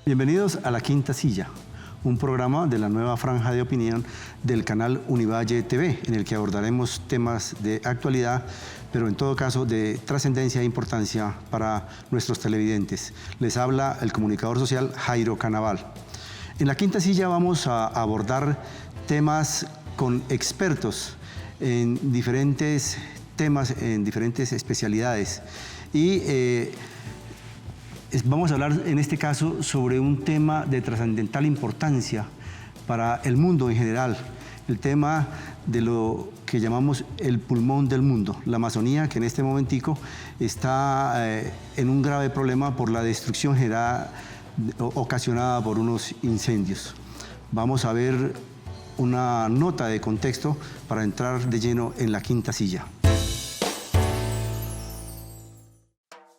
Bienvenidos a La Quinta Silla, un programa de la nueva franja de opinión del canal Univalle TV, en el que abordaremos temas de actualidad, pero en todo caso de trascendencia e importancia para nuestros televidentes. Les habla el comunicador social Jairo Canaval. En La Quinta Silla vamos a abordar temas con expertos en diferentes temas, en diferentes especialidades. Y vamos a hablar en este caso sobre un tema de trascendental importancia para el mundo en general, el tema de lo que llamamos el pulmón del mundo, la Amazonía, que en este momentico está en un grave problema por la destrucción ocasionada por unos incendios. Vamos a ver una nota de contexto para entrar de lleno en La Quinta Silla.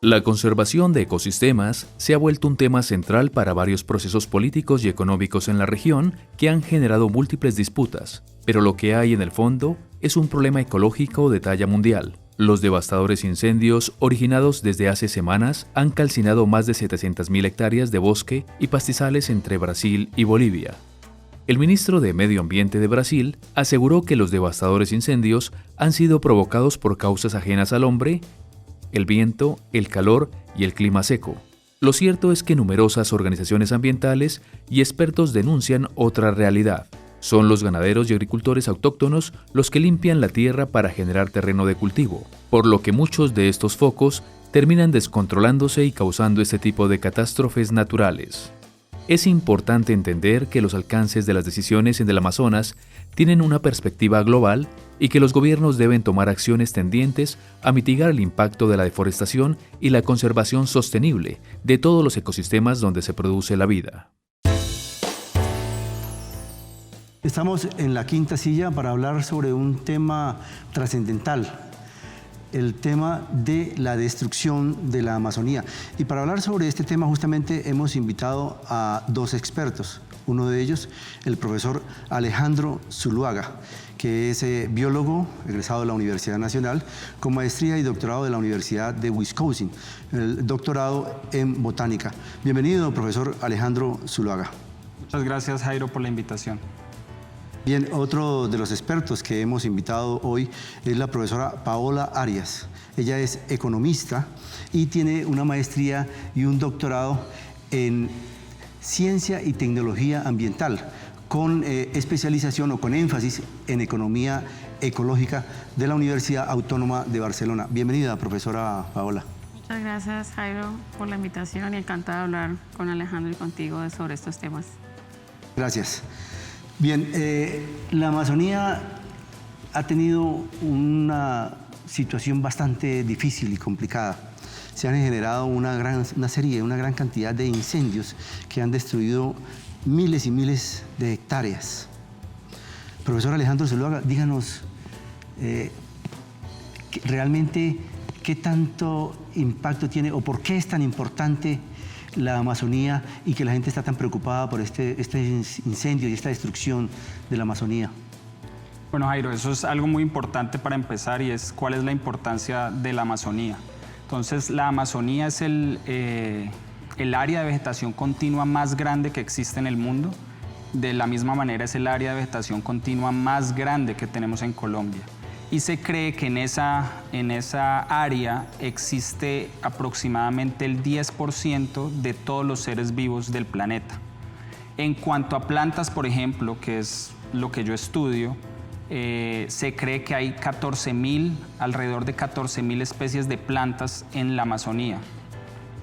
La conservación de ecosistemas se ha vuelto un tema central para varios procesos políticos y económicos en la región que han generado múltiples disputas, pero lo que hay en el fondo es un problema ecológico de talla mundial. Los devastadores incendios originados desde hace semanas han calcinado más de 700.000 hectáreas de bosque y pastizales entre Brasil y Bolivia. El ministro de Medio Ambiente de Brasil aseguró que los devastadores incendios han sido provocados por causas ajenas al hombre, el viento, el calor y el clima seco. Lo cierto es que numerosas organizaciones ambientales y expertos denuncian otra realidad. Son los ganaderos y agricultores autóctonos los que limpian la tierra para generar terreno de cultivo, por lo que muchos de estos focos terminan descontrolándose y causando este tipo de catástrofes naturales. Es importante entender que los alcances de las decisiones en el Amazonas tienen una perspectiva global y que los gobiernos deben tomar acciones tendientes a mitigar el impacto de la deforestación y la conservación sostenible de todos los ecosistemas donde se produce la vida. Estamos en La Quinta Silla para hablar sobre un tema trascendental, el tema de la destrucción de la Amazonía. Y para hablar sobre este tema justamente hemos invitado a dos expertos. Uno de ellos, el profesor Alejandro Zuluaga, que es biólogo, egresado de la Universidad Nacional, con maestría y doctorado de la Universidad de Wisconsin, el doctorado en botánica. Bienvenido, profesor Alejandro Zuluaga. Muchas gracias, Jairo, por la invitación. Bien, otro de los expertos que hemos invitado hoy es la profesora Paola Arias. Ella es economista y tiene una maestría y un doctorado en ciencia y tecnología ambiental, con especialización o con énfasis en economía ecológica de la Universidad Autónoma de Barcelona. Bienvenida, profesora Paola. Muchas gracias, Jairo, por la invitación y encantada de hablar con Alejandro y contigo sobre estos temas. Gracias. Bien, la Amazonía ha tenido una situación bastante difícil y complicada. Se han generado una gran cantidad de incendios que han destruido miles y miles de hectáreas. Profesor Alejandro Zuluaga, díganos realmente qué tanto impacto tiene o por qué es tan importante la Amazonía y que la gente está tan preocupada por este incendio y esta destrucción de la Amazonía. Bueno, Jairo, eso es algo muy importante para empezar y es cuál es la importancia de la Amazonía. Entonces, la Amazonía es el área de vegetación continua más grande que existe en el mundo. De la misma manera es el área de vegetación continua más grande que tenemos en Colombia. Y se cree que en esa área existe aproximadamente el 10% de todos los seres vivos del planeta. En cuanto a plantas, por ejemplo, que es lo que yo estudio, se cree que hay alrededor de 14.000 especies de plantas en la Amazonía.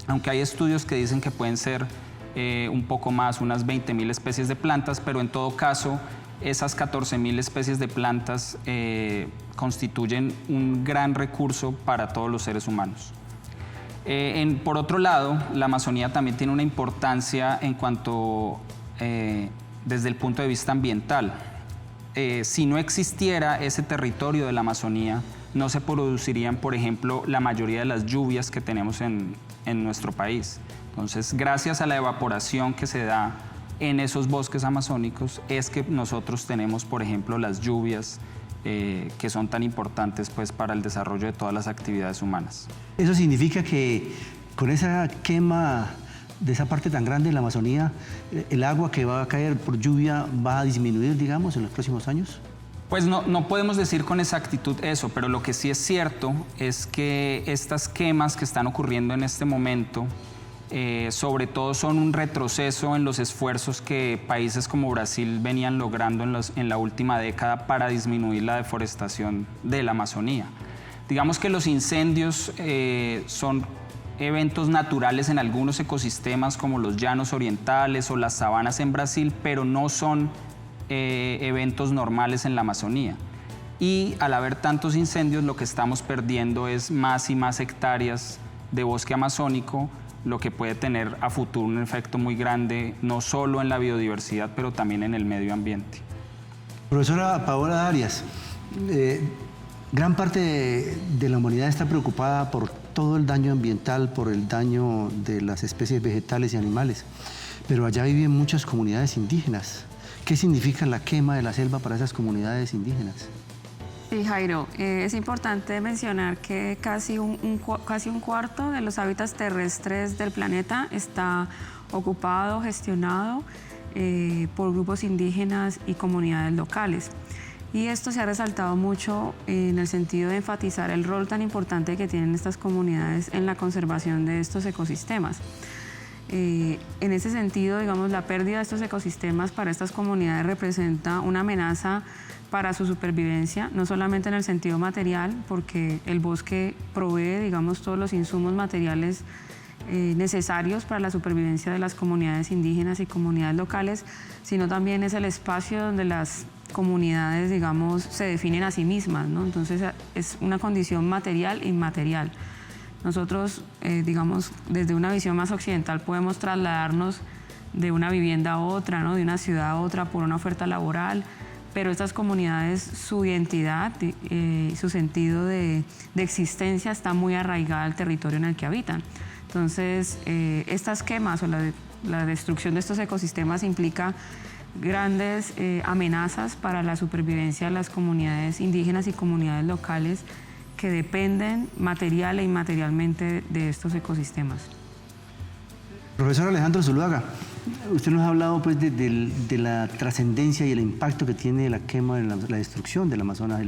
Aunque hay estudios que dicen que pueden ser un poco más, unas 20.000 especies de plantas, pero en todo caso, esas 14.000 especies de plantas constituyen un gran recurso para todos los seres humanos. Por otro lado, la Amazonía también tiene una importancia en cuanto desde el punto de vista ambiental. Si no existiera ese territorio de la Amazonía, no se producirían, por ejemplo, la mayoría de las lluvias que tenemos en nuestro país. Entonces, gracias a la evaporación que se da en esos bosques amazónicos es que nosotros tenemos, por ejemplo, las lluvias que son tan importantes pues, para el desarrollo de todas las actividades humanas. Eso significa que con esa quema de esa parte tan grande de la Amazonía, el agua que va a caer por lluvia va a disminuir, digamos, en los próximos años? Pues no podemos decir con exactitud eso, pero lo que sí es cierto es que estas quemas que están ocurriendo en este momento, sobre todo son un retroceso en los esfuerzos que países como Brasil venían logrando en la última década para disminuir la deforestación de la Amazonía. Digamos que los incendios son eventos naturales en algunos ecosistemas como los llanos orientales o las sabanas en Brasil, pero no son eventos normales en la Amazonía. Y al haber tantos incendios, lo que estamos perdiendo es más y más hectáreas de bosque amazónico, lo que puede tener a futuro un efecto muy grande, no solo en la biodiversidad, pero también en el medio ambiente. Profesora Paola Arias, gran parte de la humanidad está preocupada por todo el daño ambiental, por el daño de las especies vegetales y animales, pero allá viven muchas comunidades indígenas. ¿Qué significa la quema de la selva para esas comunidades indígenas? Sí, Jairo, es importante mencionar que casi un cuarto de los hábitats terrestres del planeta está ocupado, gestionado por grupos indígenas y comunidades locales. Y esto se ha resaltado mucho en el sentido de enfatizar el rol tan importante que tienen estas comunidades en la conservación de estos ecosistemas. En ese sentido, digamos, la pérdida de estos ecosistemas para estas comunidades representa una amenaza para su supervivencia, no solamente en el sentido material, porque el bosque provee, digamos, todos los insumos materiales necesarios para la supervivencia de las comunidades indígenas y comunidades locales, sino también es el espacio donde las comunidades, digamos, se definen a sí mismas, ¿no? Entonces es una condición material e inmaterial. Nosotros, digamos, desde una visión más occidental podemos trasladarnos de una vivienda a otra, ¿no? De una ciudad a otra por una oferta laboral, pero estas comunidades, su identidad y su sentido de existencia está muy arraigada al territorio en el que habitan. Entonces, estas quemas o la destrucción de estos ecosistemas implica grandes amenazas para la supervivencia de las comunidades indígenas y comunidades locales que dependen material e inmaterialmente de estos ecosistemas. Profesor Alejandro Zuluaga, usted nos ha hablado pues, de la trascendencia y el impacto que tiene la quema, la destrucción del Amazonas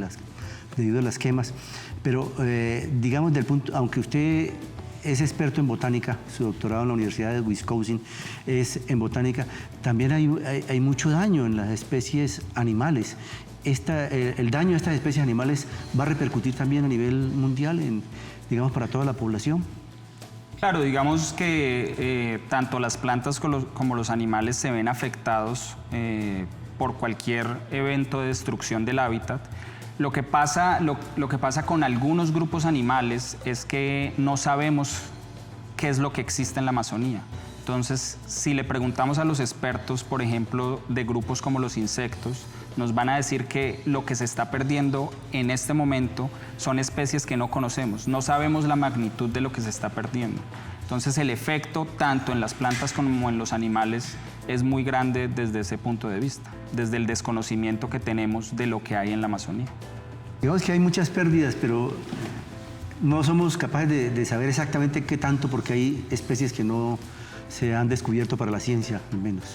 debido a las quemas, pero digamos del punto, aunque usted es experto en botánica, su doctorado en la Universidad de Wisconsin es en botánica, también hay mucho daño en las especies animales. El daño a estas especies animales va a repercutir también a nivel mundial, digamos, para toda la población. Claro, digamos que tanto las plantas como los animales se ven afectados por cualquier evento de destrucción del hábitat. Lo que pasa con algunos grupos animales es que no sabemos qué es lo que existe en la Amazonía. Entonces, si le preguntamos a los expertos, por ejemplo, de grupos como los insectos, nos van a decir que lo que se está perdiendo en este momento son especies que no conocemos. No sabemos la magnitud de lo que se está perdiendo. Entonces, el efecto tanto en las plantas como en los animales es muy grande desde ese punto de vista, desde el desconocimiento que tenemos de lo que hay en la Amazonía. Digamos que hay muchas pérdidas, pero no somos capaces de saber exactamente qué tanto, porque hay especies que no se han descubierto para la ciencia, al menos.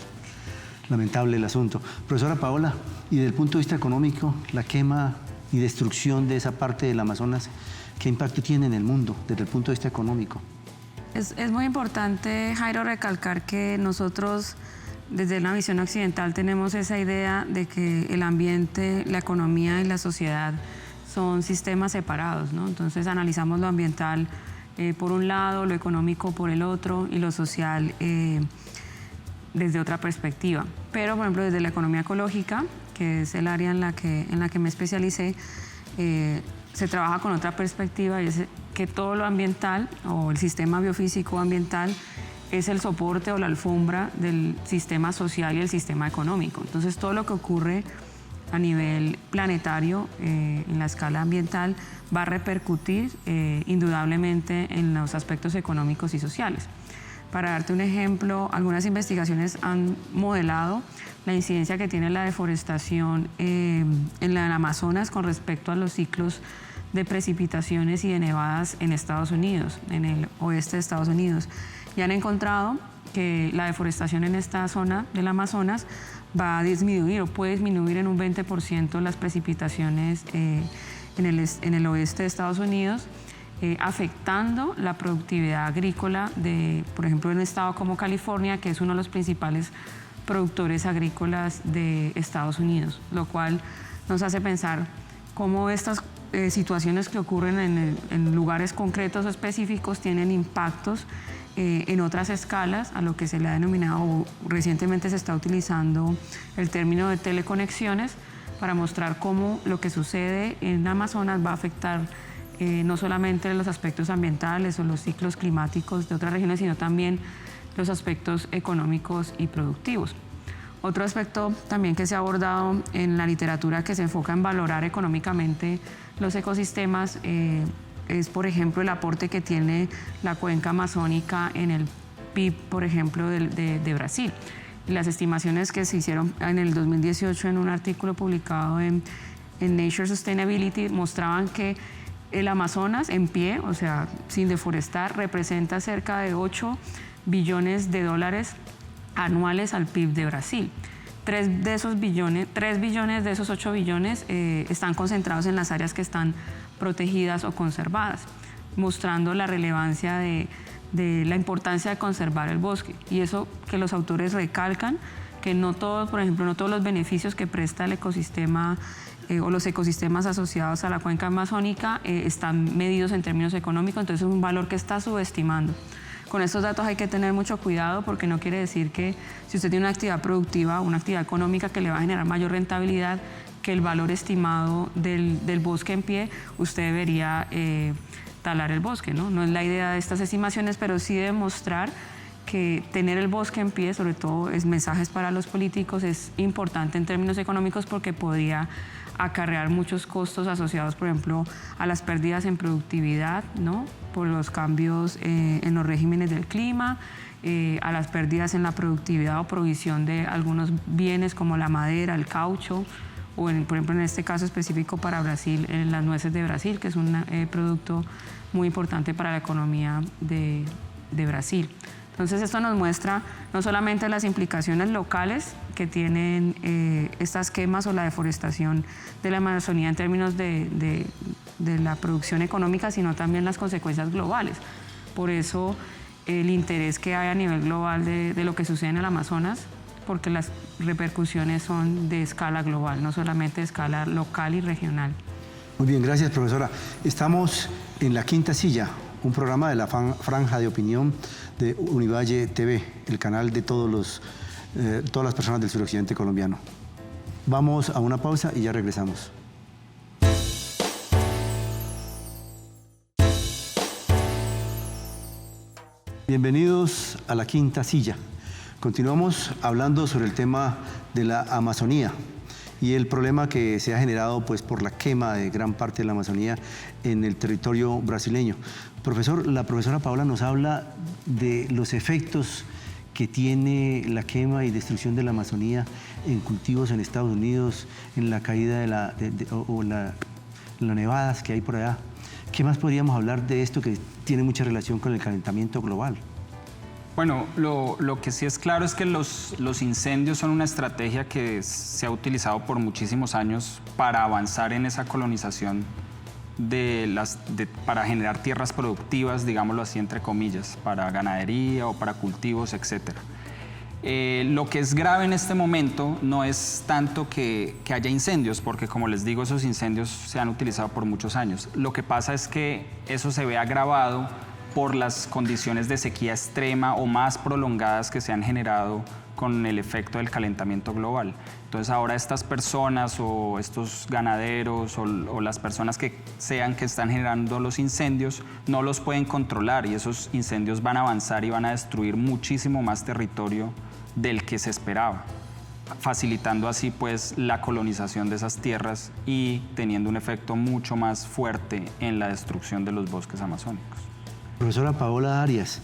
Lamentable el asunto. Profesora Paola, y desde el punto de vista económico, la quema y destrucción de esa parte del Amazonas, ¿qué impacto tiene en el mundo desde el punto de vista económico? Es muy importante, Jairo, recalcar que nosotros, desde una visión occidental, tenemos esa idea de que el ambiente, la economía y la sociedad son sistemas separados, ¿no? Entonces analizamos lo ambiental por un lado, lo económico por el otro y lo social desde otra perspectiva. Pero, por ejemplo, desde la economía ecológica, que es el área en la que me especialicé, se trabaja con otra perspectiva y es que todo lo ambiental o el sistema biofísico ambiental es el soporte o la alfombra del sistema social y el sistema económico. Entonces, todo lo que ocurre a nivel planetario, en la escala ambiental, va a repercutir indudablemente en los aspectos económicos y sociales. Para darte un ejemplo, algunas investigaciones han modelado la incidencia que tiene la deforestación en el Amazonas con respecto a los ciclos de precipitaciones y de nevadas en Estados Unidos, en el oeste de Estados Unidos. y han encontrado que la deforestación en esta zona del Amazonas va a disminuir o puede disminuir en un 20% las precipitaciones en el oeste de Estados Unidos, afectando la productividad agrícola de, por ejemplo, en un estado como California, que es uno de los principales productores agrícolas de Estados Unidos, lo cual nos hace pensar cómo estas situaciones que ocurren en lugares concretos o específicos tienen impactos en otras escalas, a lo que se le ha denominado, o recientemente se está utilizando el término de teleconexiones, para mostrar cómo lo que sucede en Amazonas va a afectar no solamente los aspectos ambientales o los ciclos climáticos de otras regiones, sino también los aspectos económicos y productivos. Otro aspecto también que se ha abordado en la literatura, que se enfoca en valorar económicamente los ecosistemas, es, por ejemplo, el aporte que tiene la cuenca amazónica en el PIB, por ejemplo, de Brasil. Las estimaciones que se hicieron en el 2018 en un artículo publicado en Nature Sustainability mostraban que el Amazonas en pie, o sea, sin deforestar, representa cerca de 8 billones de dólares anuales al PIB de Brasil. 3 billones de esos 8 billones están concentrados en las áreas que están protegidas o conservadas, mostrando la relevancia de la importancia de conservar el bosque. Y eso que los autores recalcan, que no todos, por ejemplo, no todos los beneficios que presta el ecosistema o los ecosistemas asociados a la cuenca amazónica están medidos en términos económicos, entonces es un valor que está subestimando. Con estos datos hay que tener mucho cuidado, porque no quiere decir que si usted tiene una actividad productiva, una actividad económica que le va a generar mayor rentabilidad que el valor estimado del bosque en pie, usted debería talar el bosque, ¿no? No es la idea de estas estimaciones, pero sí demostrar que tener el bosque en pie, sobre todo es mensajes para los políticos, es importante en términos económicos, porque podría acarrear muchos costos asociados, por ejemplo, a las pérdidas en productividad, ¿no? Por los cambios en los regímenes del clima, a las pérdidas en la productividad o provisión de algunos bienes como la madera, el caucho, o por ejemplo, en este caso específico para Brasil, las nueces de Brasil, que es un producto muy importante para la economía de Brasil. Entonces, esto nos muestra no solamente las implicaciones locales que tienen estas quemas o la deforestación de la Amazonía en términos de la producción económica, sino también las consecuencias globales. Por eso, el interés que hay a nivel global de lo que sucede en el Amazonas, porque las repercusiones son de escala global, no solamente de escala local y regional. Muy bien, gracias, profesora. Estamos en La Quinta Silla, un programa de la franja de opinión de Univalle TV, el canal de todas las personas del suroccidente colombiano. Vamos a una pausa y ya regresamos. Bienvenidos a La Quinta Silla. Continuamos hablando sobre el tema de la Amazonía y el problema que se ha generado pues, por la quema de gran parte de la Amazonía en el territorio brasileño. Profesor, la profesora Paola nos habla de los efectos que tiene la quema y destrucción de la Amazonía en cultivos en Estados Unidos, en la caída de las nevadas que hay por allá. ¿Qué más podríamos hablar de esto que tiene mucha relación con el calentamiento global? Bueno, lo que sí es claro es que los incendios son una estrategia que se ha utilizado por muchísimos años para avanzar en esa colonización para generar tierras productivas, digámoslo así, entre comillas, para ganadería o para cultivos, etc. Lo que es grave en este momento no es tanto que haya incendios, porque como les digo, esos incendios se han utilizado por muchos años. Lo que pasa es que eso se ve agravado por las condiciones de sequía extrema o más prolongadas que se han generado con el efecto del calentamiento global. Entonces ahora estas personas o estos ganaderos o las personas que sean que están generando los incendios no los pueden controlar, y esos incendios van a avanzar y van a destruir muchísimo más territorio del que se esperaba, facilitando así pues la colonización de esas tierras y teniendo un efecto mucho más fuerte en la destrucción de los bosques amazónicos. Profesora Paola Arias,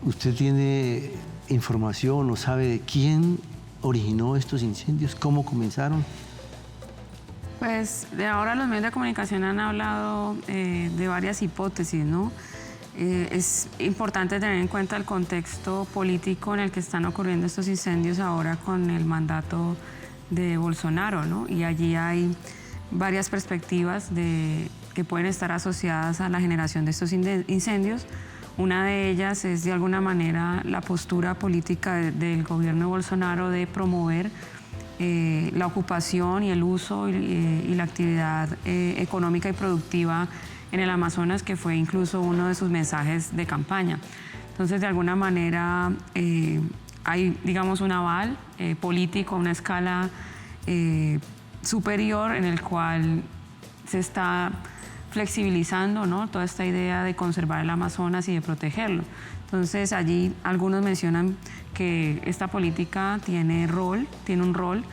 ¿usted tiene información o sabe de quién originó estos incendios? ¿Cómo comenzaron? Pues de ahora los medios de comunicación han hablado de varias hipótesis, ¿no? Es importante tener en cuenta el contexto político en el que están ocurriendo estos incendios ahora con el mandato de Bolsonaro, ¿no? Y allí hay varias perspectivas que pueden estar asociadas a la generación de estos incendios. Una de ellas es de alguna manera la postura política del gobierno de Bolsonaro de promover la ocupación y el uso y la actividad económica y productiva en el Amazonas, que fue incluso uno de sus mensajes de campaña. Entonces, de alguna manera, hay, digamos, un aval político a una escala superior en el cual se está flexibilizando, ¿no?, toda esta idea de conservar el Amazonas y de protegerlo. Entonces, allí algunos mencionan que esta política tiene un rol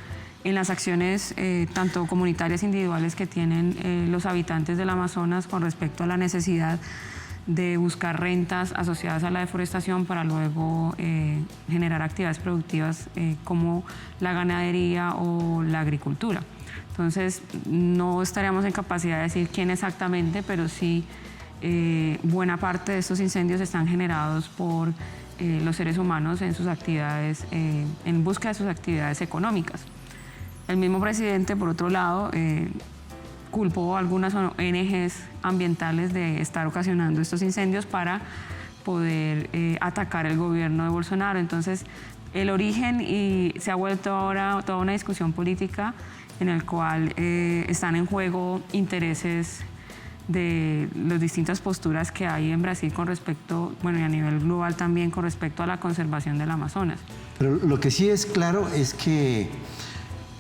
en las acciones tanto comunitarias individuales que tienen los habitantes del Amazonas con respecto a la necesidad de buscar rentas asociadas a la deforestación para luego generar actividades productivas como la ganadería o la agricultura. Entonces, no estaríamos en capacidad de decir quién exactamente, pero sí buena parte de estos incendios están generados por los seres humanos en sus actividades, en busca de sus actividades económicas. El mismo presidente, por otro lado, culpó a algunas ONGs ambientales de estar ocasionando estos incendios para poder atacar el gobierno de Bolsonaro. Entonces, el origen se ha vuelto ahora toda una discusión política en el cual están en juego intereses de las distintas posturas que hay en Brasil con respecto, bueno, y a nivel global también con respecto a la conservación del Amazonas. Pero lo que sí es claro es que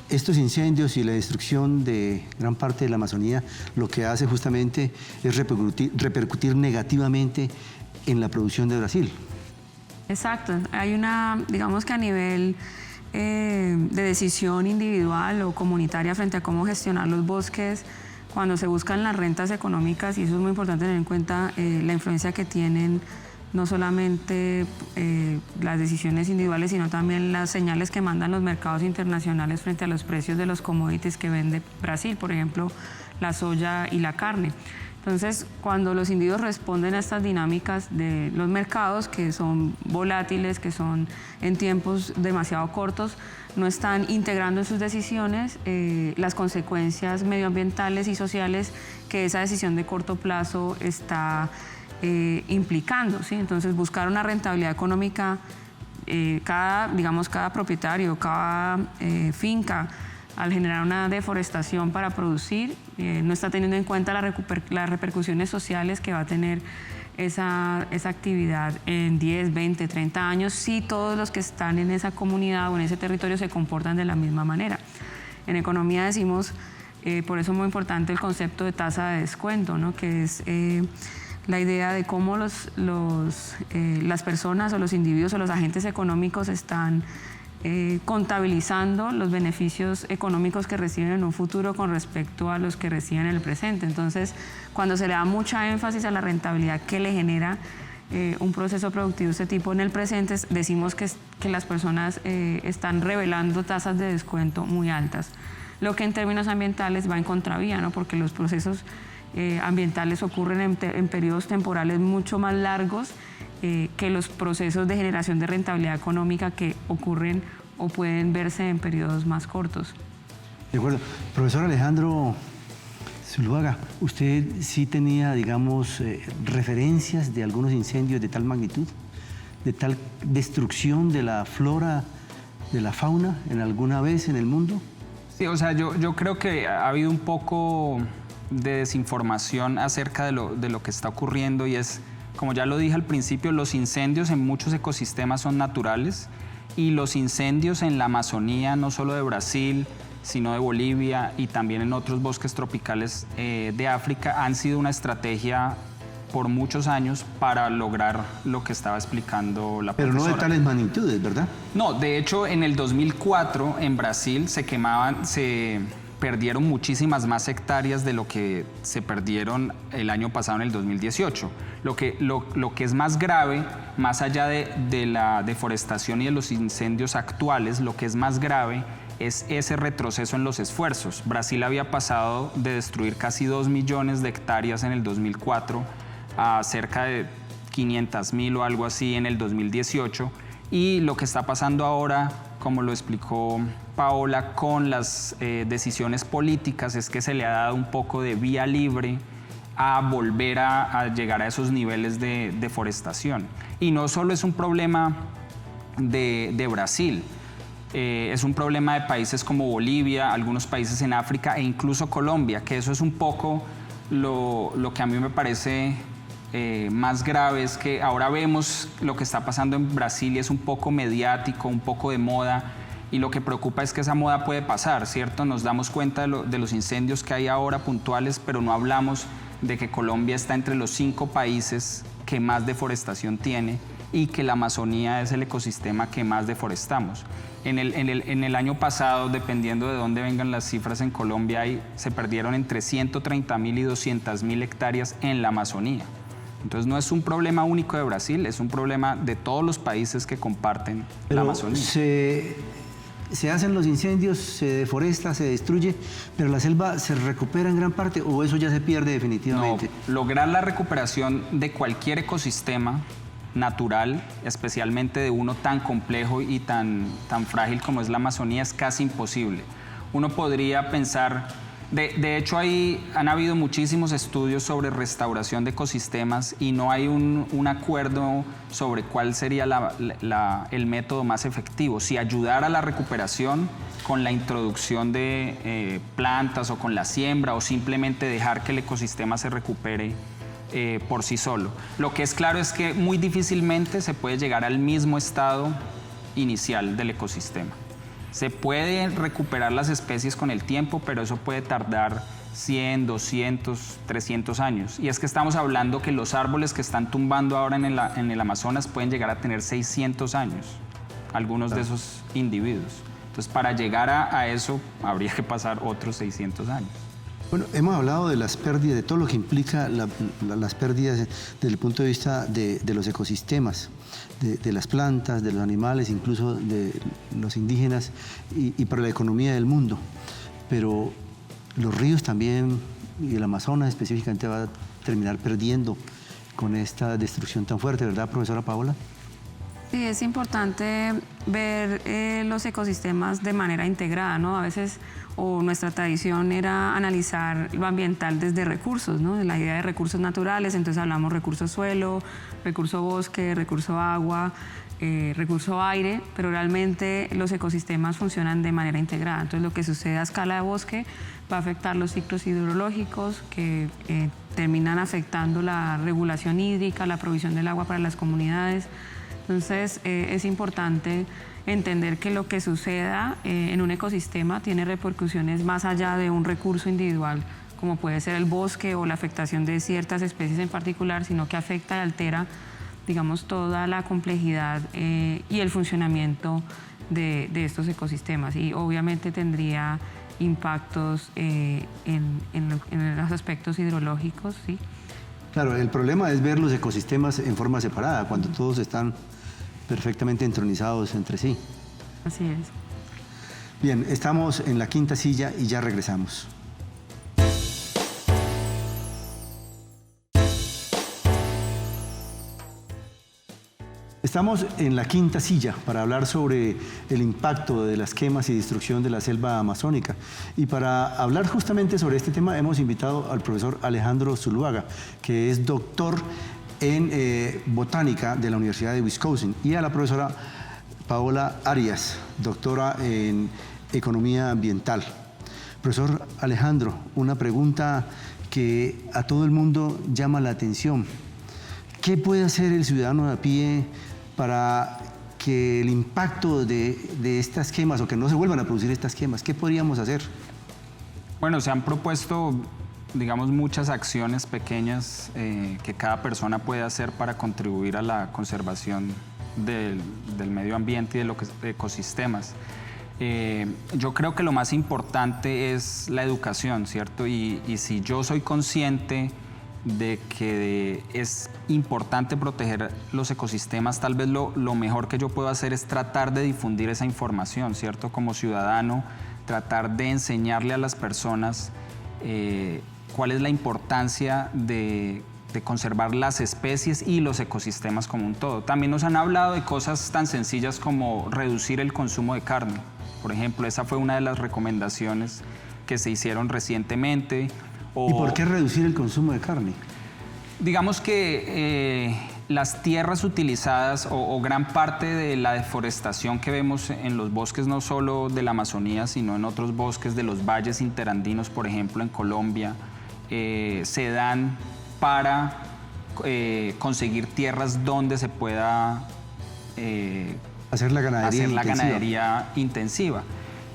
estos incendios y la destrucción de gran parte de la Amazonía lo que hace justamente es repercutir negativamente en la producción de Brasil. Exacto. Hay digamos que a nivel de decisión individual o comunitaria frente a cómo gestionar los bosques, cuando se buscan las rentas económicas, y eso es muy importante tener en cuenta la influencia que tienen no solamente las decisiones individuales, sino también las señales que mandan los mercados internacionales frente a los precios de los commodities que vende Brasil, por ejemplo, la soya y la carne. Entonces, cuando los individuos responden a estas dinámicas de los mercados, que son volátiles, que son en tiempos demasiado cortos, no están integrando en sus decisiones las consecuencias medioambientales y sociales que esa decisión de corto plazo está implicando, ¿sí? Entonces, buscar una rentabilidad económica, cada propietario, cada finca, al generar una deforestación para producir, no está teniendo en cuenta las repercusiones sociales que va a tener esa actividad en 10, 20, 30 años si todos los que están en esa comunidad o en ese territorio se comportan de la misma manera. En economía decimos, por eso es muy importante el concepto de tasa de descuento, ¿no?, que es la idea de cómo las personas o los individuos o los agentes económicos están contabilizando los beneficios económicos que reciben en un futuro con respecto a los que reciben en el presente. Entonces, cuando se le da mucha énfasis a la rentabilidad que le genera un proceso productivo de este tipo en el presente, decimos que las personas están revelando tasas de descuento muy altas, lo que en términos ambientales va en contravía, ¿no?, porque los procesos ambientales ocurren en periodos temporales mucho más largos que los procesos de generación de rentabilidad económica que ocurren o pueden verse en periodos más cortos. De acuerdo. Profesor Alejandro Zuluaga, ¿usted sí tenía, digamos, referencias de algunos incendios de tal magnitud, de tal destrucción de la flora, de la fauna, en alguna vez en el mundo? Sí, o sea, yo creo que ha habido un poco de desinformación acerca de lo que está ocurriendo, y es, como ya lo dije al principio, los incendios en muchos ecosistemas son naturales, y los incendios en la Amazonía, no solo de Brasil, sino de Bolivia y también en otros bosques tropicales de África, han sido una estrategia por muchos años para lograr lo que estaba explicando la profesora. Pero no de tales magnitudes, ¿verdad? No, de hecho, en el 2004 en Brasil se perdieron muchísimas más hectáreas de lo que se perdieron el año pasado en el 2018. Lo que es más grave, más allá de la deforestación y de los incendios actuales, lo que es más grave es ese retroceso en los esfuerzos. Brasil había pasado de destruir casi 2 millones de hectáreas en el 2004 a cerca de 500.000 o algo así en el 2018. Y lo que está pasando ahora, como lo explicó Paola, con las decisiones políticas, es que se le ha dado un poco de vía libre a volver a llegar a esos niveles de deforestación. Y no solo es un problema de Brasil, es un problema de países como Bolivia, algunos países en África e incluso Colombia, que eso es un poco lo que a mí me parece más grave, es que ahora vemos lo que está pasando en Brasil y es un poco mediático, un poco de moda, y lo que preocupa es que esa moda puede pasar, ¿cierto? Nos damos cuenta de los incendios que hay ahora puntuales, pero no hablamos de que Colombia está entre los 5 países que más deforestación tiene y que la Amazonía es el ecosistema que más deforestamos. En el año pasado, dependiendo de dónde vengan las cifras en Colombia, se perdieron entre 130.000 y 200.000 hectáreas en la Amazonía. Entonces no es un problema único de Brasil, es un problema de todos los países que comparten la Amazonía. Se hacen los incendios, se deforesta, se destruye, pero la selva se recupera en gran parte, ¿o eso ya se pierde definitivamente? No, lograr la recuperación de cualquier ecosistema natural, especialmente de uno tan complejo y tan frágil como es la Amazonía, es casi imposible. Uno podría pensar, de hecho han habido muchísimos estudios sobre restauración de ecosistemas y no hay un acuerdo sobre cuál sería el método más efectivo, si ayudar a la recuperación con la introducción de plantas o con la siembra o simplemente dejar que el ecosistema se recupere por sí solo. Lo que es claro es que muy difícilmente se puede llegar al mismo estado inicial del ecosistema. Se pueden recuperar las especies con el tiempo, pero eso puede tardar 100, 200, 300 años. Y es que estamos hablando que los árboles que están tumbando ahora en el Amazonas pueden llegar a tener 600 años, algunos de esos individuos. Entonces, para llegar a eso, habría que pasar otros 600 años. Bueno, hemos hablado de las pérdidas, de todo lo que implica las pérdidas desde el punto de vista de los ecosistemas, de las plantas, de los animales, incluso de los indígenas y para la economía del mundo. Pero los ríos también, y el Amazonas específicamente, va a terminar perdiendo con esta destrucción tan fuerte, ¿verdad, profesora Paola? Sí, es importante ver los ecosistemas de manera integrada, ¿no? A veces, o nuestra tradición era analizar lo ambiental desde recursos, ¿no? La idea de recursos naturales, entonces hablamos recurso suelo, recurso bosque, recurso agua, recurso aire, pero realmente los ecosistemas funcionan de manera integrada. Entonces lo que sucede a escala de bosque va a afectar los ciclos hidrológicos que terminan afectando la regulación hídrica, la provisión del agua para las comunidades. Entonces es importante entender que lo que suceda en un ecosistema tiene repercusiones más allá de un recurso individual, como puede ser el bosque o la afectación de ciertas especies en particular, sino que afecta y altera, digamos, toda la complejidad y el funcionamiento de estos ecosistemas. Y obviamente tendría impactos en los aspectos hidrológicos, ¿sí? Claro, el problema es ver los ecosistemas en forma separada, cuando todos están perfectamente entronizados entre sí. Así es. Bien, estamos en la quinta silla y ya regresamos. Estamos en la quinta silla para hablar sobre el impacto de las quemas y destrucción de la selva amazónica. Y para hablar justamente sobre este tema hemos invitado al profesor Alejandro Zuluaga, que es doctor en botánica de la Universidad de Wisconsin, y a la profesora Paola Arias, doctora en economía ambiental. Profesor Alejandro, una pregunta que a todo el mundo llama la atención. ¿Qué puede hacer el ciudadano de a pie para que el impacto de estas quemas, o que no se vuelvan a producir estas quemas, qué podríamos hacer? Bueno, se han propuesto, digamos, muchas acciones pequeñas que cada persona puede hacer para contribuir a la conservación del medio ambiente y de los ecosistemas. Yo creo que lo más importante es la educación, ¿cierto? Y si yo soy consciente de que es importante proteger los ecosistemas, tal vez lo mejor que yo puedo hacer es tratar de difundir esa información, ¿cierto? Como ciudadano, tratar de enseñarle a las personas cuál es la importancia de conservar las especies y los ecosistemas como un todo. También nos han hablado de cosas tan sencillas como reducir el consumo de carne. Por ejemplo, esa fue una de las recomendaciones que se hicieron recientemente. ¿Y por qué reducir el consumo de carne? Digamos que las tierras utilizadas o gran parte de la deforestación que vemos en los bosques, no solo de la Amazonía, sino en otros bosques de los valles interandinos, por ejemplo, en Colombia, se dan para conseguir tierras donde se pueda hacer la ganadería intensiva.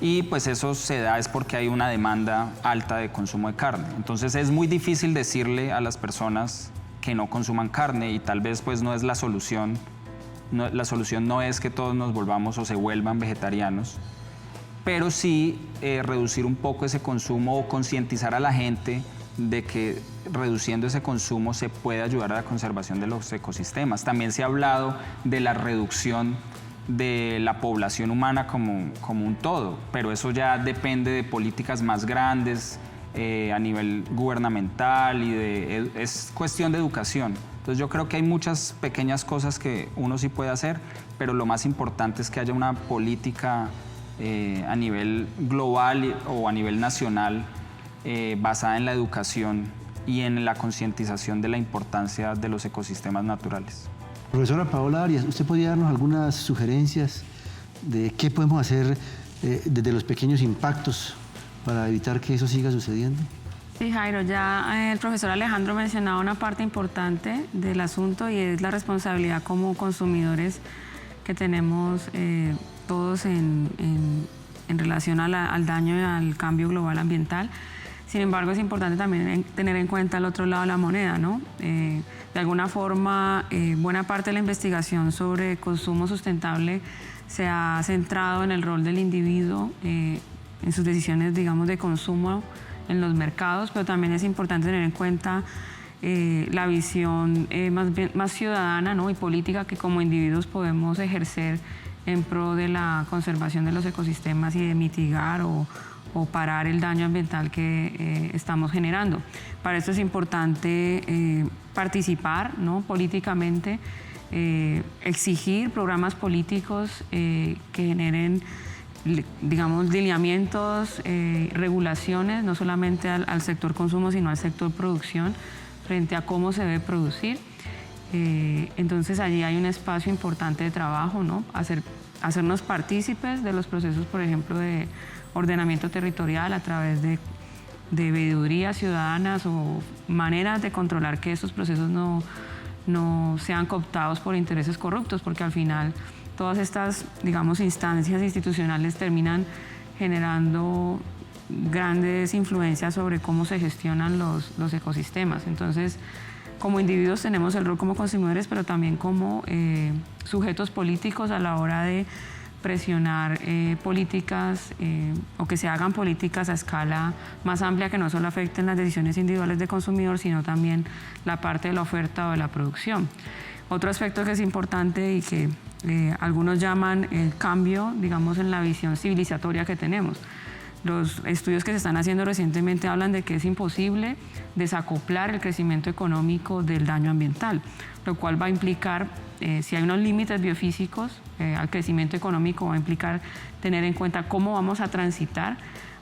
Y pues eso se da es porque hay una demanda alta de consumo de carne. Entonces es muy difícil decirle a las personas que no consuman carne y tal vez pues no es la solución. La solución no es que todos nos volvamos o se vuelvan vegetarianos, pero sí reducir un poco ese consumo o concientizar a la gente de que reduciendo ese consumo se puede ayudar a la conservación de los ecosistemas. También se ha hablado de la reducción de la población humana como un todo, pero eso ya depende de políticas más grandes a nivel gubernamental y es cuestión de educación. Entonces yo creo que hay muchas pequeñas cosas que uno sí puede hacer, pero lo más importante es que haya una política a nivel global o a nivel nacional basada en la educación y en la concientización de la importancia de los ecosistemas naturales. Profesora Paola Arias, ¿usted podría darnos algunas sugerencias de qué podemos hacer desde los pequeños impactos para evitar que eso siga sucediendo? Sí, Jairo, ya el profesor Alejandro mencionaba una parte importante del asunto y es la responsabilidad como consumidores que tenemos todos en relación al daño y al cambio global ambiental. Sin embargo, es importante también tener en cuenta el otro lado de la moneda, ¿no? De alguna forma, buena parte de la investigación sobre consumo sustentable se ha centrado en el rol del individuo, en sus decisiones, digamos, de consumo en los mercados, pero también es importante tener en cuenta la visión más ciudadana, ¿no? Y política que como individuos podemos ejercer en pro de la conservación de los ecosistemas y de mitigar o parar el daño ambiental que estamos generando. Para esto es importante participar, ¿no? Políticamente, exigir programas políticos que generen, digamos, lineamientos, regulaciones, no solamente al sector consumo, sino al sector producción, frente a cómo se debe producir. Entonces allí hay un espacio importante de trabajo, ¿no? Hacernos partícipes de los procesos, por ejemplo, de ordenamiento territorial a través de veedurías ciudadanas o maneras de controlar que estos procesos no sean cooptados por intereses corruptos, porque al final todas estas, digamos, instancias institucionales terminan generando grandes influencias sobre cómo se gestionan los ecosistemas. Entonces, como individuos tenemos el rol como consumidores, pero también como sujetos políticos a la hora de presionar políticas o que se hagan políticas a escala más amplia que no solo afecten las decisiones individuales de consumidor, sino también la parte de la oferta o de la producción. Otro aspecto que es importante y que algunos llaman el cambio, digamos, en la visión civilizatoria que tenemos. Los estudios que se están haciendo recientemente hablan de que es imposible desacoplar el crecimiento económico del daño ambiental, lo cual va a implicar, si hay unos límites biofísicos al crecimiento económico, va a implicar tener en cuenta cómo vamos a transitar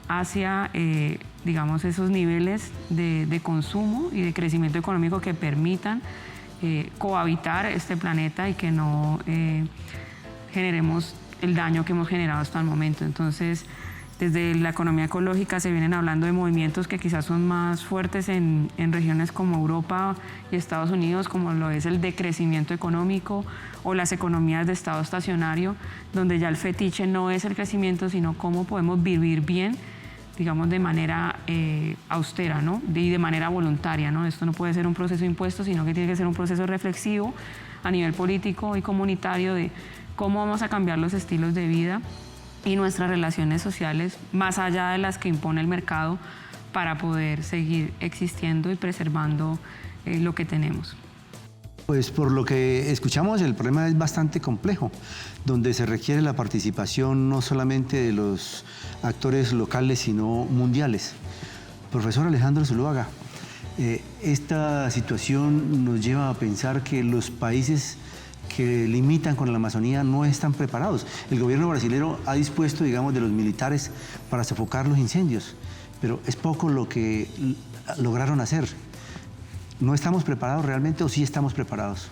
hacia, digamos, esos niveles de consumo y de crecimiento económico que permitan cohabitar este planeta y que no generemos el daño que hemos generado hasta el momento. Entonces, desde la economía ecológica se vienen hablando de movimientos que quizás son más fuertes en regiones como Europa y Estados Unidos, como lo es el decrecimiento económico o las economías de estado estacionario, donde ya el fetiche no es el crecimiento, sino cómo podemos vivir bien, digamos, de manera austera, ¿no? Y de manera voluntaria, ¿no? Esto no puede ser un proceso impuesto, sino que tiene que ser un proceso reflexivo a nivel político y comunitario de cómo vamos a cambiar los estilos de vida y nuestras relaciones sociales más allá de las que impone el mercado para poder seguir existiendo y preservando lo que tenemos. Pues por lo que escuchamos, el problema es bastante complejo, donde se requiere la participación no solamente de los actores locales, sino mundiales. Profesor Alejandro Zuluaga, Esta situación nos lleva a pensar que los países que limitan con la Amazonía no están preparados. El gobierno brasileño ha dispuesto, digamos, de los militares para sofocar los incendios, pero es poco lo que lograron hacer. ¿No estamos preparados realmente o sí estamos preparados?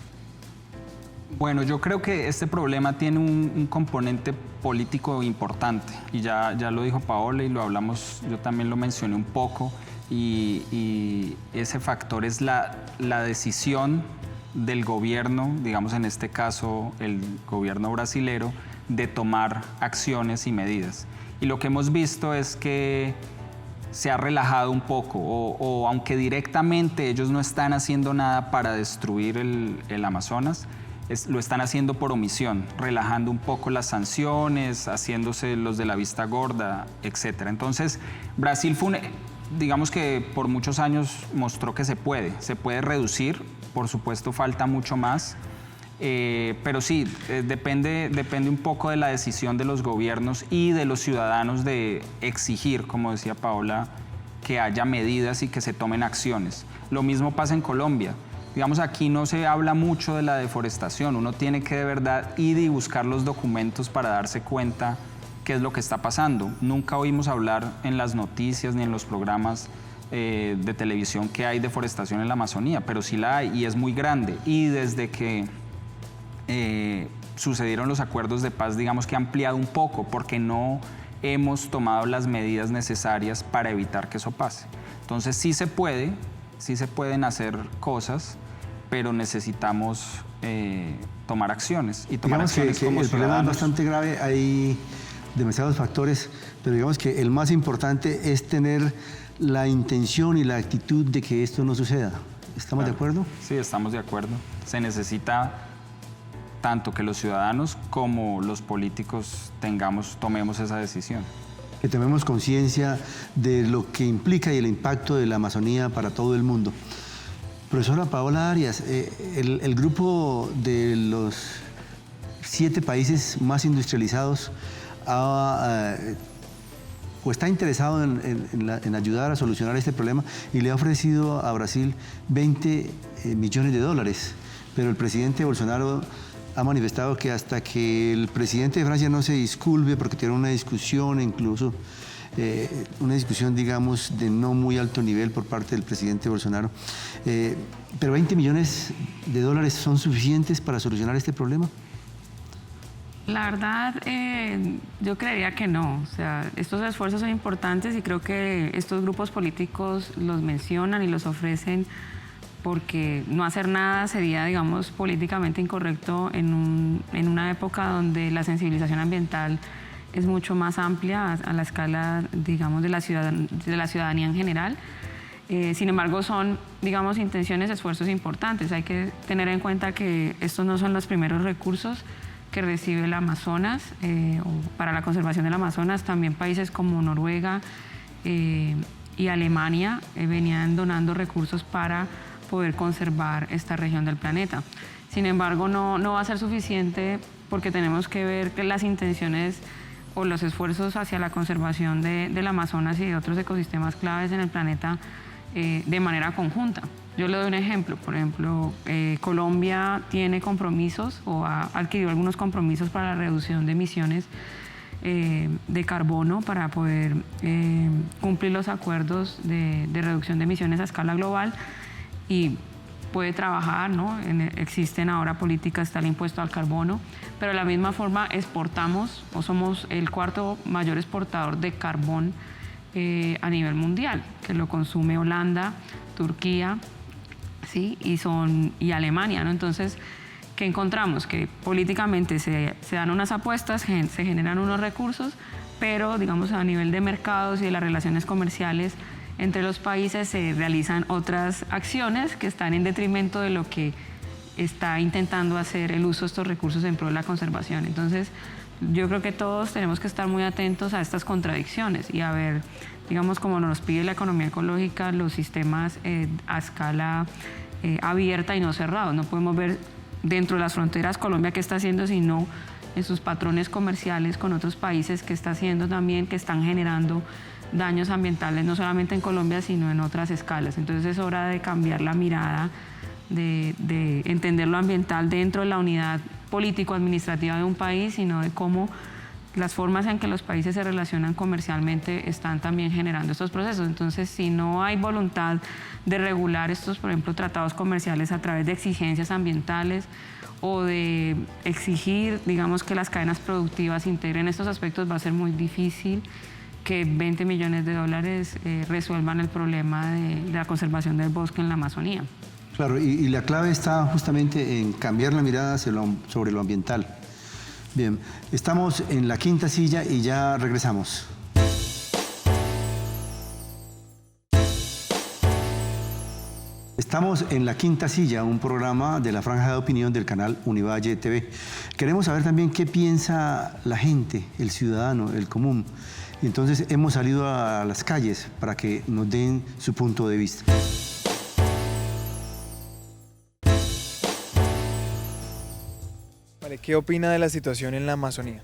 Bueno, yo creo que este problema tiene un componente político importante y ya lo dijo Paola y lo hablamos, yo también lo mencioné un poco y ese factor es la decisión del gobierno, digamos en este caso el gobierno brasilero, de tomar acciones y medidas. Y lo que hemos visto es que se ha relajado un poco o aunque directamente ellos no están haciendo nada para destruir el Amazonas, lo están haciendo por omisión, relajando un poco las sanciones, haciéndose los de la vista gorda, etc. Entonces, Brasil digamos que por muchos años mostró que se puede reducir, por supuesto falta mucho más, pero sí, depende un poco de la decisión de los gobiernos y de los ciudadanos de exigir, como decía Paola, que haya medidas y que se tomen acciones. Lo mismo pasa en Colombia. Digamos, aquí no se habla mucho de la deforestación, uno tiene que de verdad ir y buscar los documentos para darse cuenta qué es lo que está pasando. Nunca oímos hablar en las noticias ni en los programas de televisión que hay deforestación en la Amazonía, pero sí la hay y es muy grande. Y desde que sucedieron los acuerdos de paz, digamos que ha ampliado un poco porque no hemos tomado las medidas necesarias para evitar que eso pase. Entonces sí se pueden hacer cosas, pero necesitamos tomar acciones y tomar acciones como el problema es ciudadanos. bastante grave, hay demasiados factores, pero digamos que el más importante es tener la intención y la actitud de que esto no suceda. ¿Estamos de acuerdo? Sí, estamos de acuerdo. Se necesita tanto que los ciudadanos como los políticos tomemos esa decisión. Que tomemos conciencia de lo que implica y el impacto de la Amazonía para todo el mundo. Profesora Paola Arias, el grupo de los 7 países más industrializados está interesado en ayudar a solucionar este problema y le ha ofrecido a Brasil 20 millones de dólares, pero el presidente Bolsonaro ha manifestado que hasta que el presidente de Francia no se disculpe, porque tiene una discusión incluso, una discusión digamos de no muy alto nivel por parte del presidente Bolsonaro, pero 20 millones de dólares son suficientes para solucionar este problema. La verdad, yo creería que no. O sea, estos esfuerzos son importantes y creo que estos grupos políticos los mencionan y los ofrecen porque no hacer nada sería, digamos, políticamente incorrecto en una época donde la sensibilización ambiental es mucho más amplia a la escala, digamos, de la ciudadanía en general. Sin embargo, son, digamos, intenciones, esfuerzos importantes. Hay que tener en cuenta que estos no son los primeros recursos que recibe el Amazonas para la conservación del Amazonas. También países como Noruega y Alemania venían donando recursos para poder conservar esta región del planeta. Sin embargo, no va a ser suficiente porque tenemos que ver que las intenciones o los esfuerzos hacia la conservación del Amazonas y de otros ecosistemas claves en el planeta de manera conjunta. Yo le doy un ejemplo. Por ejemplo, Colombia tiene compromisos o ha adquirido algunos compromisos para la reducción de emisiones de carbono para poder cumplir los acuerdos de reducción de emisiones a escala global y puede trabajar, ¿no? Existen ahora políticas, está el impuesto al carbono, pero de la misma forma exportamos o somos el 4º mayor exportador de carbón a nivel mundial, que lo consume Holanda, Turquía, ¿sí? y Alemania, ¿no? Entonces, ¿qué encontramos? Que políticamente se dan unas apuestas, se generan unos recursos, pero digamos a nivel de mercados y de las relaciones comerciales entre los países se realizan otras acciones que están en detrimento de lo que está intentando hacer el uso de estos recursos en pro de la conservación. Entonces, yo creo que todos tenemos que estar muy atentos a estas contradicciones y a ver, digamos, como nos pide la economía ecológica, los sistemas a escala abierta y no cerrados. No podemos ver dentro de las fronteras Colombia qué está haciendo, sino en sus patrones comerciales con otros países qué está haciendo también, que están generando daños ambientales, no solamente en Colombia, sino en otras escalas. Entonces es hora de cambiar la mirada, de entender lo ambiental dentro de la unidad político-administrativa de un país, sino de cómo las formas en que los países se relacionan comercialmente están también generando estos procesos. Entonces, si no hay voluntad de regular estos, por ejemplo, tratados comerciales a través de exigencias ambientales o de exigir, digamos, que las cadenas productivas integren estos aspectos, va a ser muy difícil que 20 millones de dólares resuelvan el problema de la conservación del bosque en la Amazonía. Claro, y la clave está justamente en cambiar la mirada sobre lo ambiental. Bien, estamos en la quinta silla y ya regresamos. Estamos en la quinta silla, un programa de la Franja de Opinión del canal Univalle TV. Queremos saber también qué piensa la gente, el ciudadano, el común. Y entonces hemos salido a las calles para que nos den su punto de vista. ¿Qué opina de la situación en la Amazonía?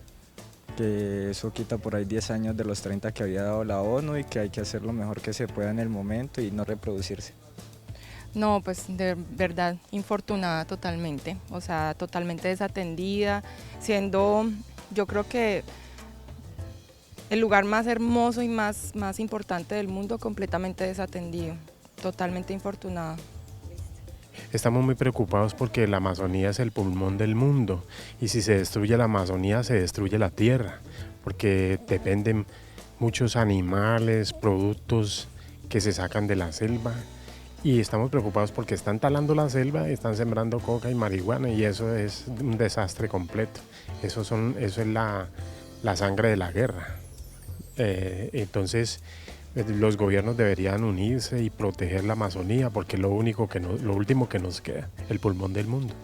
Que eso quita por ahí 10 años de los 30 que había dado la ONU y que hay que hacer lo mejor que se pueda en el momento y no reproducirse. No, pues de verdad, infortunada totalmente, o sea, totalmente desatendida, siendo, yo creo que el lugar más hermoso y más importante del mundo, completamente desatendido, totalmente infortunada. Estamos muy preocupados porque la Amazonía es el pulmón del mundo y si se destruye la Amazonía se destruye la tierra, porque dependen muchos animales, productos que se sacan de la selva. Y estamos preocupados porque están talando la selva, están sembrando coca y marihuana y eso es un desastre completo. Eso es la sangre de la guerra. Entonces los gobiernos deberían unirse y proteger la Amazonía porque es lo último que nos queda, el pulmón del mundo.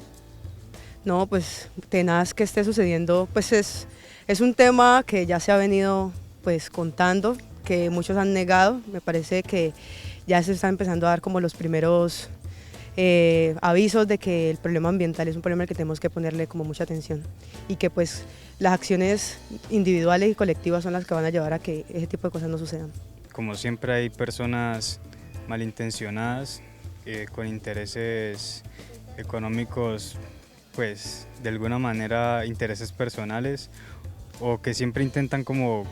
No, pues tenaz que esté sucediendo, pues es un tema que ya se ha venido pues contando, que muchos han negado. Me parece que ya se están empezando a dar como los primeros avisos de que el problema ambiental es un problema al que tenemos que ponerle como mucha atención y que pues las acciones individuales y colectivas son las que van a llevar a que ese tipo de cosas no sucedan. Como siempre hay personas malintencionadas con intereses económicos, pues de alguna manera intereses personales o que siempre intentan como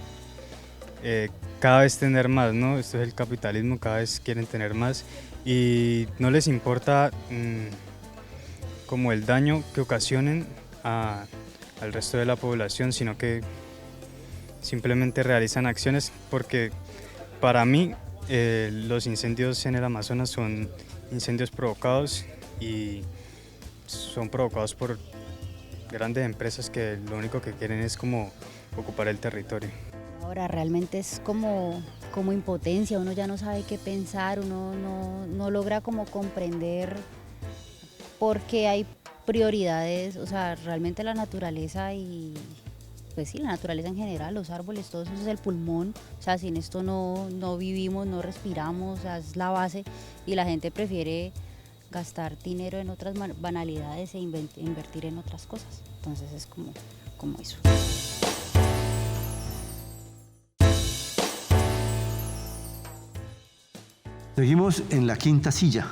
cada vez tener más, ¿no? Esto es el capitalismo, cada vez quieren tener más y no les importa como el daño que ocasionen al resto de la población, sino que simplemente realizan acciones porque para mí los incendios en el Amazonas son incendios provocados y son provocados por grandes empresas que lo único que quieren es como ocupar el territorio. Ahora realmente es como impotencia, uno ya no sabe qué pensar, uno no logra como comprender por qué hay prioridades, o sea, realmente la naturaleza y pues sí, la naturaleza en general, los árboles, todo eso es el pulmón, o sea, sin esto no vivimos, no respiramos, o sea, es la base y la gente prefiere gastar dinero en otras banalidades e invertir en otras cosas, entonces es como eso. Seguimos en la quinta silla,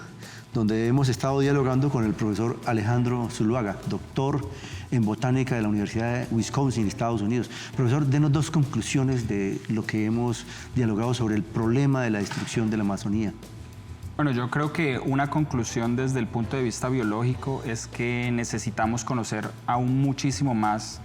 donde hemos estado dialogando con el profesor Alejandro Zuluaga, doctor en botánica de la Universidad de Wisconsin, Estados Unidos. Profesor, denos dos conclusiones de lo que hemos dialogado sobre el problema de la destrucción de la Amazonía. Bueno, yo creo que una conclusión desde el punto de vista biológico es que necesitamos conocer aún muchísimo más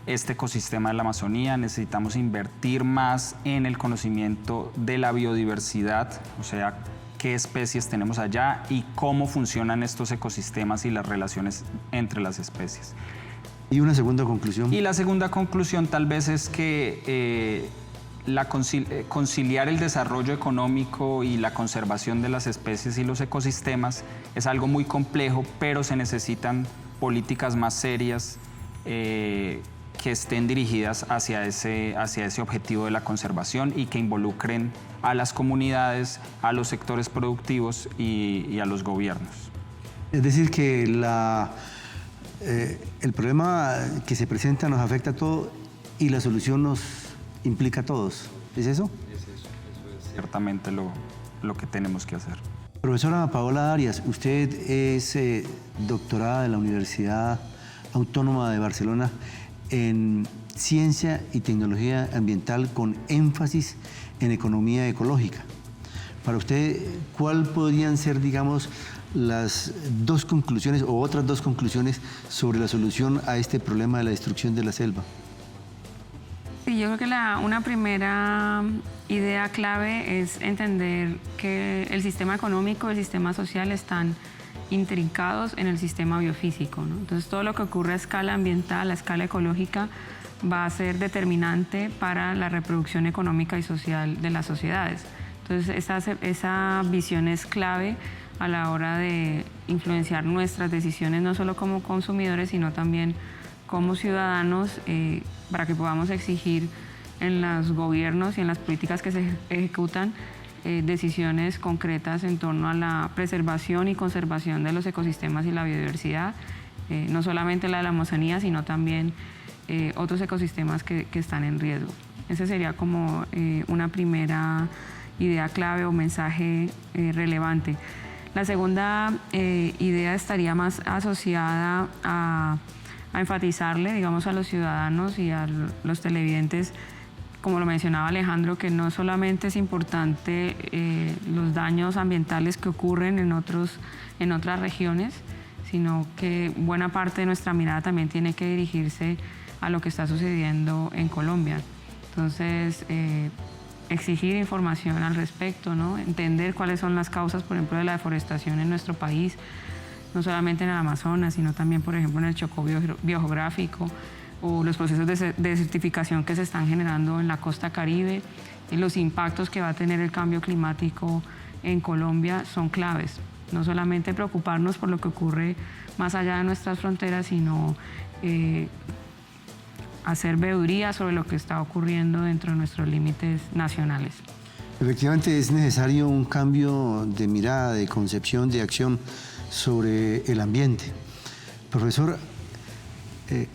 este ecosistema de la Amazonía, necesitamos invertir más en el conocimiento de la biodiversidad, o sea, qué especies tenemos allá y cómo funcionan estos ecosistemas y las relaciones entre las especies. ¿Y una segunda conclusión? Y la segunda conclusión tal vez es que conciliar el desarrollo económico y la conservación de las especies y los ecosistemas es algo muy complejo, pero se necesitan políticas más serias que estén dirigidas hacia ese objetivo de la conservación y que involucren a las comunidades, a los sectores productivos y a los gobiernos. Es decir, que el problema que se presenta nos afecta a todos y la solución nos implica a todos. ¿Es eso? ciertamente lo que tenemos que hacer. Profesora Paola Arias, usted es doctorada de la Universidad Autónoma de Barcelona en Ciencia y Tecnología Ambiental con énfasis en economía ecológica. Para usted, ¿cuál podrían ser, digamos, las dos conclusiones o otras dos conclusiones sobre la solución a este problema de la destrucción de la selva? Sí, yo creo que una primera idea clave es entender que el sistema económico y el sistema social están intrincados en el sistema biofísico, ¿no? Entonces, todo lo que ocurre a escala ambiental, a escala ecológica, va a ser determinante para la reproducción económica y social de las sociedades. Entonces, esa visión es clave a la hora de influenciar nuestras decisiones, no solo como consumidores, sino también como ciudadanos, para que podamos exigir en los gobiernos y en las políticas que se ejecutan decisiones concretas en torno a la preservación y conservación de los ecosistemas y la biodiversidad, no solamente la de la Amazonía, sino también otros ecosistemas que están en riesgo. Esa sería como una primera idea clave o mensaje relevante. La segunda idea estaría más asociada a enfatizarle, digamos, a los ciudadanos y a los televidentes, como lo mencionaba Alejandro, que no solamente es importante los daños ambientales que ocurren en otras regiones, sino que buena parte de nuestra mirada también tiene que dirigirse a lo que está sucediendo en Colombia. Entonces, exigir información al respecto, ¿no? Entender cuáles son las causas, por ejemplo, de la deforestación en nuestro país, no solamente en el Amazonas, sino también, por ejemplo, en el Chocó biogeográfico, o los procesos de desertificación que se están generando en la costa Caribe, y los impactos que va a tener el cambio climático en Colombia son claves. No solamente preocuparnos por lo que ocurre más allá de nuestras fronteras, sino hacer veeduría sobre lo que está ocurriendo dentro de nuestros límites nacionales. Efectivamente es necesario un cambio de mirada, de concepción, de acción sobre el ambiente. Profesor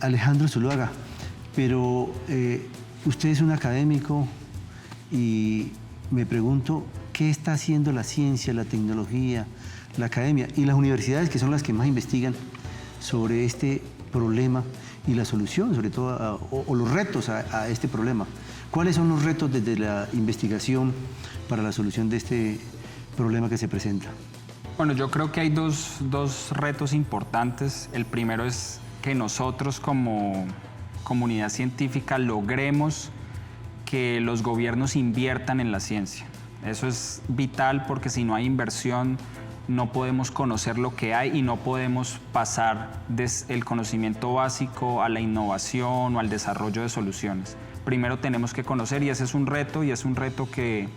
Alejandro Zuluaga, pero usted es un académico y me pregunto, ¿qué está haciendo la ciencia, la tecnología, la academia y las universidades, que son las que más investigan sobre este problema y la solución, sobre todo, o los retos a este problema? ¿Cuáles son los retos desde la investigación para la solución de este problema que se presenta? Bueno, yo creo que hay dos retos importantes. El primero es que nosotros como comunidad científica logremos que los gobiernos inviertan en la ciencia. Eso es vital, porque si no hay inversión no podemos conocer lo que hay y no podemos pasar del conocimiento básico a la innovación o al desarrollo de soluciones. Primero tenemos que conocer, y ese es un reto, y es un reto que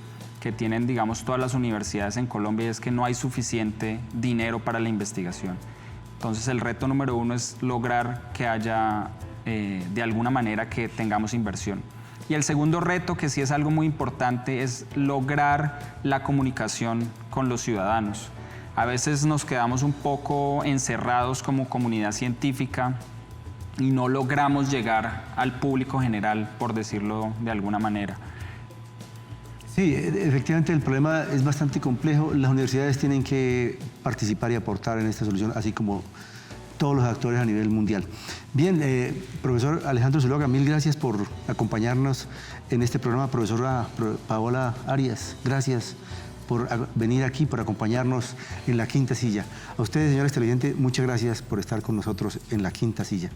tienen, digamos, todas las universidades en Colombia, y es que no hay suficiente dinero para la investigación. Entonces, el reto número uno es lograr que haya, de alguna manera, que tengamos inversión. Y el segundo reto, que sí es algo muy importante, es lograr la comunicación con los ciudadanos. A veces nos quedamos un poco encerrados como comunidad científica y no logramos llegar al público general, por decirlo de alguna manera. Sí, efectivamente el problema es bastante complejo. Las universidades tienen que participar y aportar en esta solución, así como todos los actores a nivel mundial. Bien, profesor Alejandro Zuluaga, mil gracias por acompañarnos en este programa. Profesora Paola Arias, gracias por venir aquí, por acompañarnos en La Quinta Silla. A ustedes, señores televidentes, muchas gracias por estar con nosotros en La Quinta Silla.